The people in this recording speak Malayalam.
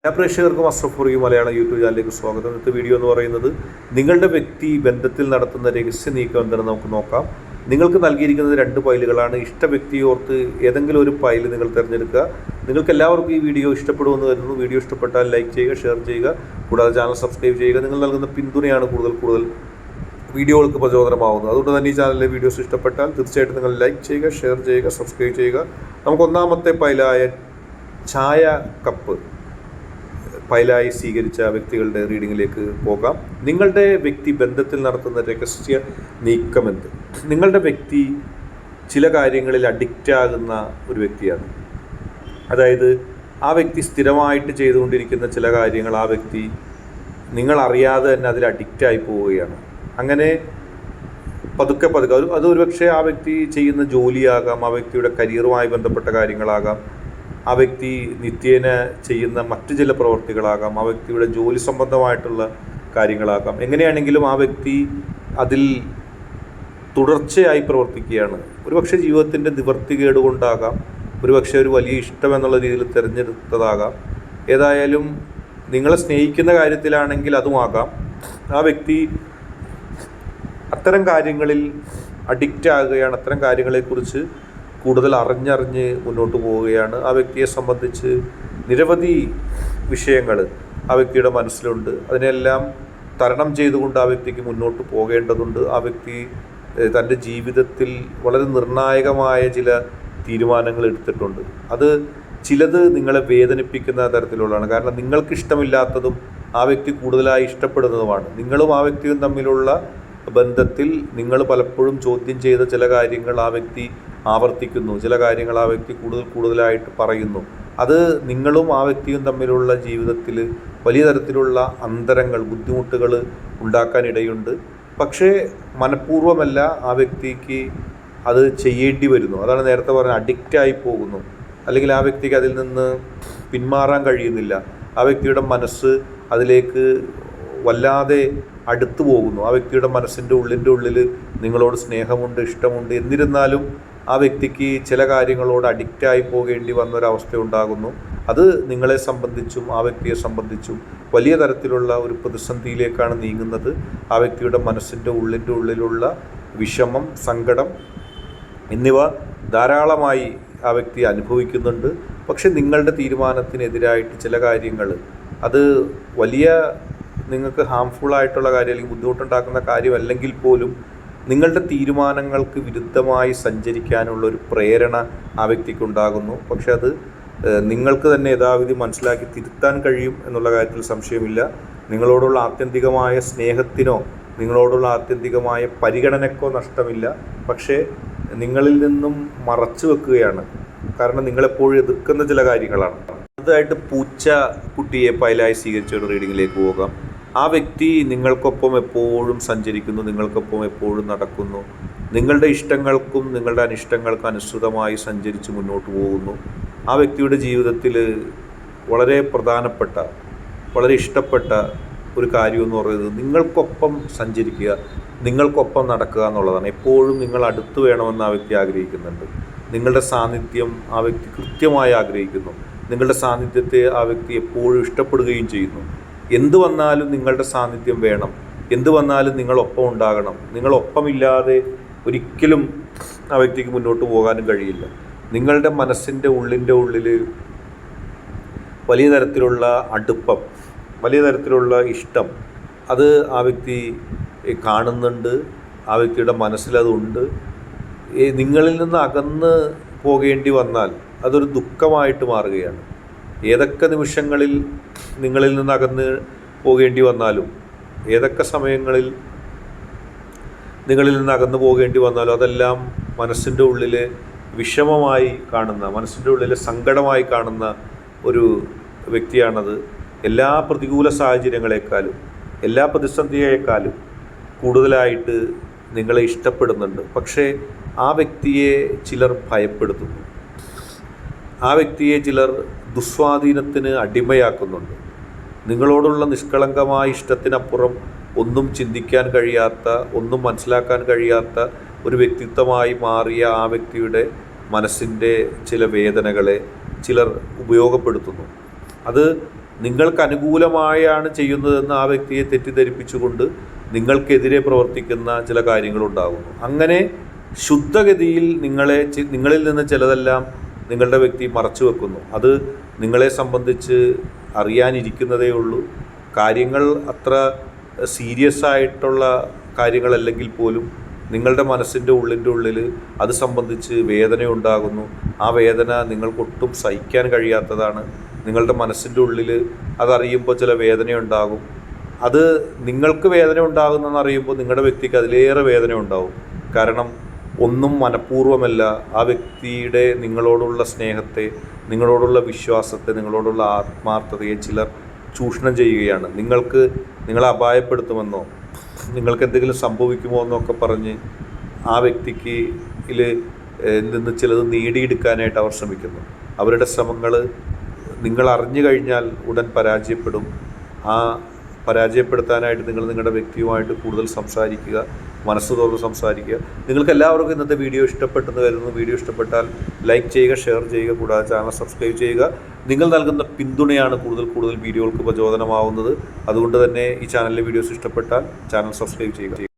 എല്ലാ പ്രേക്ഷകർക്കും അസ്രഫ് മലയാളം യൂട്യൂബ് ചാനലിലേക്ക് സ്വാഗതം. ഇന്നത്തെ വീഡിയോ എന്ന് പറയുന്നത് നിങ്ങളുടെ വ്യക്തി ബന്ധത്തിൽ നടത്തുന്ന രഹസ്യ നീക്കം എന്താണെന്ന് നമുക്ക് നോക്കാം. നിങ്ങൾക്ക് നൽകിയിരിക്കുന്നത് 2 ഫയലുകളാണ്. ഇഷ്ട വ്യക്തിയെ ഓർത്ത് ഏതെങ്കിലും ഒരു ഫയൽ നിങ്ങൾ തിരഞ്ഞെടുക്കുക. നിങ്ങൾക്ക് എല്ലാവർക്കും ഈ വീഡിയോ ഇഷ്ടപ്പെടുമെന്ന് കരുതുന്നു. വീഡിയോ ഇഷ്ടപ്പെട്ടാൽ ലൈക്ക് ചെയ്യുക, ഷെയർ ചെയ്യുക, കൂടാതെ ചാനൽ സബ്സ്ക്രൈബ് ചെയ്യുക. നിങ്ങൾ നൽകുന്ന പിന്തുണയാണ് കൂടുതൽ വീഡിയോകൾക്ക് പ്രചോദനമാവുന്നത്. അതുകൊണ്ട് തന്നെ ഈ ചാനലിലെ വീഡിയോസ് ഇഷ്ടപ്പെട്ടാൽ തീർച്ചയായിട്ടും നിങ്ങൾ ലൈക്ക് ചെയ്യുക, ഷെയർ ചെയ്യുക, സബ്സ്ക്രൈബ് ചെയ്യുക. നമുക്ക് ഒന്നാമത്തെ ഫയലായ ചായ കപ്പ് ഫയലായി സ്വീകരിച്ച വ്യക്തികളുടെ റീഡിങ്ങിലേക്ക് പോകാം. നിങ്ങളുടെ വ്യക്തി ബന്ധത്തിൽ നടത്തുന്ന രഹസ്യ നീക്കമെന്ത്? നിങ്ങളുടെ വ്യക്തി ചില കാര്യങ്ങളിൽ അഡിക്റ്റ് ആകുന്ന ഒരു വ്യക്തിയാണ്. അതായത് ആ വ്യക്തി സ്ഥിരമായിട്ട് ചെയ്തുകൊണ്ടിരിക്കുന്ന ചില കാര്യങ്ങൾ ആ വ്യക്തി നിങ്ങളറിയാതെ തന്നെ അതിൽ അഡിക്റ്റായി പോവുകയാണ്. അങ്ങനെ പതുക്കെ അത് ഒരുപക്ഷെ ആ വ്യക്തി ചെയ്യുന്ന ജോലിയാകാം, ആ വ്യക്തിയുടെ കരിയറുമായി ബന്ധപ്പെട്ട കാര്യങ്ങളാകാം, ആ വ്യക്തി നിത്യേന ചെയ്യുന്ന മറ്റു ചില പ്രവർത്തികളാകാം, ആ വ്യക്തിയുടെ ജോലി സംബന്ധമായിട്ടുള്ള കാര്യങ്ങളാകാം. എങ്ങനെയാണെങ്കിലും ആ വ്യക്തി അതിൽ തുടർച്ചയായി പ്രവർത്തിക്കുകയാണ്. ഒരുപക്ഷെ ജീവിതത്തിൻ്റെ നിവർത്തികേട് കൊണ്ടാകാം, ഒരുപക്ഷെ ഒരു വലിയ ഇഷ്ടമെന്നുള്ള രീതിയിൽ തിരഞ്ഞെടുത്തതാകാം. ഏതായാലും നിങ്ങളെ സ്നേഹിക്കുന്ന കാര്യത്തിലാണെങ്കിൽ അതുമാകാം. ആ വ്യക്തി അത്തരം കാര്യങ്ങളിൽ അഡിക്റ്റ് ആകുകയാണ്. അത്തരം കാര്യങ്ങളെക്കുറിച്ച് കൂടുതൽ അറിഞ്ഞ് മുന്നോട്ട് പോവുകയാണ്. ആ വ്യക്തിയെ സംബന്ധിച്ച് നിരവധി വിഷയങ്ങൾ ആ വ്യക്തിയുടെ മനസ്സിലുണ്ട്. അതിനെല്ലാം തരണം ചെയ്തുകൊണ്ട് ആ വ്യക്തിക്ക് മുന്നോട്ട് പോകേണ്ടതുണ്ട്. ആ വ്യക്തി തൻ്റെ ജീവിതത്തിൽ വളരെ നിർണായകമായ ചില തീരുമാനങ്ങൾ എടുത്തിട്ടുണ്ട്. അത് ചിലത് നിങ്ങളെ വേദനിപ്പിക്കുന്ന തരത്തിലുള്ളതാണ്. കാരണം നിങ്ങൾക്കിഷ്ടമില്ലാത്തതും ആ വ്യക്തി കൂടുതലായി ഇഷ്ടപ്പെടുന്നതുമാണ്. നിങ്ങളും ആ വ്യക്തിയും തമ്മിലുള്ള ബന്ധത്തിൽ നിങ്ങൾ പലപ്പോഴും ചോദ്യം ചെയ്ത ചില കാര്യങ്ങൾ ആ വ്യക്തി ആവർത്തിക്കുന്നു, ചില കാര്യങ്ങൾ ആ വ്യക്തി കൂടുതലായിട്ട് പറയുന്നു. അത് നിങ്ങളും ആ വ്യക്തിയും തമ്മിലുള്ള ജീവിതത്തിൽ വലിയ തരത്തിലുള്ള അന്തരങ്ങൾ, ബുദ്ധിമുട്ടുകൾ ഉണ്ടാക്കാനിടയുണ്ട്. പക്ഷേ മനഃപൂർവ്വമല്ല, ആ വ്യക്തിക്ക് അത് ചെയ്യേണ്ടി വരുന്നു. അതാണ് നേരത്തെ പറഞ്ഞ അഡിക്റ്റായി പോകുന്നു. അല്ലെങ്കിൽ ആ വ്യക്തിക്ക് അതിൽ നിന്ന് പിന്മാറാൻ കഴിയുന്നില്ല. ആ വ്യക്തിയുടെ മനസ്സ് അതിലേക്ക് വല്ലാതെ അടുത്തു പോകുന്നു. ആ വ്യക്തിയുടെ മനസ്സിൻ്റെ ഉള്ളിൽ നിങ്ങളോട് സ്നേഹമുണ്ട്, ഇഷ്ടമുണ്ട്. എന്നിരുന്നാലും ആ വ്യക്തിക്ക് ചില കാര്യങ്ങളോട് അഡിക്റ്റായി പോകേണ്ടി വന്നൊരവസ്ഥ ഉണ്ടാകുന്നു. അത് നിങ്ങളെ സംബന്ധിച്ചും ആ വ്യക്തിയെ സംബന്ധിച്ചും വലിയ തരത്തിലുള്ള ഒരു പ്രതിസന്ധിയിലേക്കാണ് നീങ്ങുന്നത്. ആ വ്യക്തിയുടെ മനസ്സിൻ്റെ ഉള്ളിലുള്ള വിഷമം, സങ്കടം എന്നിവ ധാരാളമായി ആ വ്യക്തി അനുഭവിക്കുന്നുണ്ട്. പക്ഷെ നിങ്ങളുടെ തീരുമാനത്തിനെതിരായിട്ട് ചില കാര്യങ്ങൾ, അത് വലിയ നിങ്ങൾക്ക് ഹാംഫുള്ളായിട്ടുള്ള കാര്യം അല്ലെങ്കിൽ ബുദ്ധിമുട്ടുണ്ടാക്കുന്ന കാര്യമല്ലെങ്കിൽ പോലും നിങ്ങളുടെ തീരുമാനങ്ങൾക്ക് വിരുദ്ധമായി സഞ്ചരിക്കാനുള്ള ഒരു പ്രേരണ ആ വ്യക്തിക്കുണ്ടാകുന്നു. പക്ഷെ അത് നിങ്ങൾക്ക് തന്നെ യഥാവിധി മനസ്സിലാക്കി തിരുത്താൻ കഴിയും എന്നുള്ള കാര്യത്തിൽ സംശയമില്ല. നിങ്ങളോടുള്ള ആത്യന്തികമായ സ്നേഹത്തിനോ നിങ്ങളോടുള്ള ആത്യന്തികമായ പരിഗണനക്കോ നഷ്ടമില്ല. പക്ഷേ നിങ്ങളിൽ നിന്നും മറച്ചു വെക്കുകയാണ്. കാരണം നിങ്ങളെപ്പോഴും എതിർക്കുന്ന ചില കാര്യങ്ങളാണ്. അടുത്തതായിട്ട് പൂച്ച കുട്ടിയെ ഫയലായി സ്വീകരിച്ച ഒരു റീഡിങ്ങിലേക്ക് പോകാം. ആ വ്യക്തി നിങ്ങൾക്കൊപ്പം എപ്പോഴും സഞ്ചരിക്കുന്നു, നിങ്ങൾക്കൊപ്പം എപ്പോഴും നടക്കുന്നു, നിങ്ങളുടെ ഇഷ്ടങ്ങൾക്കും നിങ്ങളുടെ അനിഷ്ടങ്ങൾക്കും അനുസൃതമായി സഞ്ചരിച്ച് മുന്നോട്ട് പോകുന്നു. ആ വ്യക്തിയുടെ ജീവിതത്തിൽ വളരെ പ്രധാനപ്പെട്ട, വളരെ ഇഷ്ടപ്പെട്ട ഒരു കാര്യമെന്ന് പറയുന്നത് നിങ്ങൾക്കൊപ്പം സഞ്ചരിക്കുക, നിങ്ങൾക്കൊപ്പം നടക്കുക എന്നുള്ളതാണ്. എപ്പോഴും നിങ്ങൾ അടുത്ത് വേണമെന്ന് ആ വ്യക്തി ആഗ്രഹിക്കുന്നുണ്ട്. നിങ്ങളുടെ സാന്നിധ്യം ആ വ്യക്തി കൃത്യമായി ആഗ്രഹിക്കുന്നു. നിങ്ങളുടെ സാന്നിധ്യത്തെ ആ വ്യക്തി എപ്പോഴും ഇഷ്ടപ്പെടുകയും ചെയ്യുന്നു. എന്ത് വന്നാലും നിങ്ങളുടെ സാന്നിധ്യം വേണം, എന്ത് വന്നാലും നിങ്ങളൊപ്പം ഉണ്ടാകണം. നിങ്ങളൊപ്പമില്ലാതെ ഒരിക്കലും ആ വ്യക്തിക്ക് മുന്നോട്ട് പോകാനും കഴിയില്ല. നിങ്ങളുടെ മനസ്സിൻ്റെ ഉള്ളിൽ വലിയ തരത്തിലുള്ള അടുപ്പം, വലിയ തരത്തിലുള്ള ഇഷ്ടം അത് ആ വ്യക്തി കാണുന്നുണ്ട്. ആ വ്യക്തിയുടെ മനസ്സിലതുണ്ട്. നിങ്ങളിൽ നിന്ന് അകന്ന് പോകേണ്ടി വന്നാൽ അതൊരു ദുഃഖമായിട്ട് മാറുകയാണ്. ഏതൊക്കെ നിമിഷങ്ങളിൽ നിങ്ങളിൽ നിന്ന് അകന്ന് പോകേണ്ടി വന്നാലും, ഏതൊക്കെ സമയങ്ങളിൽ നിങ്ങളിൽ നിന്ന് അകന്നു പോകേണ്ടി വന്നാലും അതെല്ലാം മനസ്സിൻ്റെ ഉള്ളിൽ വിഷമമായി കാണുന്ന, മനസ്സിൻ്റെ ഉള്ളിൽ സങ്കടമായി കാണുന്ന ഒരു വ്യക്തിയാണത്. എല്ലാ പ്രതികൂല സാഹചര്യങ്ങളെക്കാളും, എല്ലാ പ്രതിസന്ധിയേക്കാളും കൂടുതലായിട്ട് നിങ്ങളെ ഇഷ്ടപ്പെടുന്നുണ്ട്. പക്ഷേ ആ വ്യക്തിയെ ചിലർ ഭയപ്പെടുത്തുന്നു. ആ വ്യക്തിയെ ചിലർ ദുസ്വാധീനത്തിന് അടിമയാക്കുന്നുണ്ട്. നിങ്ങളോടുള്ള നിഷ്കളങ്കമായ ഇഷ്ടത്തിനപ്പുറം ഒന്നും ചിന്തിക്കാൻ കഴിയാത്ത, ഒന്നും മനസ്സിലാക്കാൻ കഴിയാത്ത ഒരു വ്യക്തിത്വമായി മാറിയ ആ വ്യക്തിയുടെ മനസ്സിൻ്റെ ചില വേദനകളെ ചിലർ ഉപയോഗപ്പെടുത്തുന്നു. അത് നിങ്ങൾക്ക് അനുകൂലമായാണ് ചെയ്യുന്നതെന്ന് ആ വ്യക്തിയെ തെറ്റിദ്ധരിപ്പിച്ചുകൊണ്ട് നിങ്ങൾക്കെതിരെ പ്രവർത്തിക്കുന്ന ചില കാര്യങ്ങളുണ്ടാകുന്നു. അങ്ങനെ ശുദ്ധഗതിയിൽ നിങ്ങളിൽ നിന്ന് ചിലതെല്ലാം നിങ്ങളുടെ വ്യക്തി മറച്ചു വെക്കുന്നു. അത് നിങ്ങളെ സംബന്ധിച്ച് അറിയാനിരിക്കുന്നതേ ഉള്ളൂ. കാര്യങ്ങൾ അത്ര സീരിയസ് ആയിട്ടുള്ള കാര്യങ്ങളല്ലെങ്കിൽ പോലും നിങ്ങളുടെ മനസ്സിൻ്റെ ഉള്ളിൽ അത് സംബന്ധിച്ച് വേദന ഉണ്ടാകുന്നു. ആ വേദന നിങ്ങൾക്കൊട്ടും സഹിക്കാൻ കഴിയാത്തതാണ്. നിങ്ങളുടെ മനസ്സിൻ്റെ ഉള്ളിൽ അതറിയുമ്പോൾ ചില വേദനയുണ്ടാകും. അത് നിങ്ങൾക്ക് വേദന ഉണ്ടാകുന്നെന്ന് അറിയുമ്പോൾ നിങ്ങളുടെ വ്യക്തിക്ക് അതിലേറെ വേദന ഉണ്ടാകും. കാരണം ഒന്നും മനഃപൂർവ്വമല്ല. ആ വ്യക്തിയുടെ നിങ്ങളോടുള്ള സ്നേഹത്തെ, നിങ്ങളോടുള്ള വിശ്വാസത്തെ, നിങ്ങളോടുള്ള ആത്മാർത്ഥതയെ ചിലർ ചൂഷണം ചെയ്യുകയാണ്. നിങ്ങളെ അപായപ്പെടുത്തുമെന്നോ നിങ്ങൾക്ക് എന്തെങ്കിലും സംഭവിക്കുമോ എന്നൊക്കെ പറഞ്ഞ് ആ വ്യക്തിക്ക് നിന്ന് ചിലത് നേടിയെടുക്കാനായിട്ട് അവർ ശ്രമിക്കുന്നു. അവരുടെ ശ്രമങ്ങൾ നിങ്ങൾ അറിഞ്ഞു കഴിഞ്ഞാൽ ഉടൻ പരാജയപ്പെടും. ആ പരാജയപ്പെടുത്താനായിട്ട് നിങ്ങളുടെ വ്യക്തിയുമായിട്ട് കൂടുതൽ സംസാരിക്കുക, മനസ്സ് തുറന്ന് സംസാരിക്കുക. നിങ്ങൾക്ക് എല്ലാവർക്കും ഇന്നത്തെ വീഡിയോ ഇഷ്ടപ്പെട്ടെന്ന് കരുതുന്നു. വീഡിയോ ഇഷ്ടപ്പെട്ടാൽ ലൈക്ക് ചെയ്യുക, ഷെയർ ചെയ്യുക, കൂടാതെ ചാനൽ സബ്സ്ക്രൈബ് ചെയ്യുക. നിങ്ങൾ നൽകുന്ന പിന്തുണയാണ് കൂടുതൽ വീഡിയോകൾക്ക് പ്രചോദനമാവുന്നത്. അതുകൊണ്ട് തന്നെ ഈ ചാനലിലെ വീഡിയോസ് ഇഷ്ടപ്പെട്ടാൽ ചാനൽ സബ്സ്ക്രൈബ് ചെയ്യുക.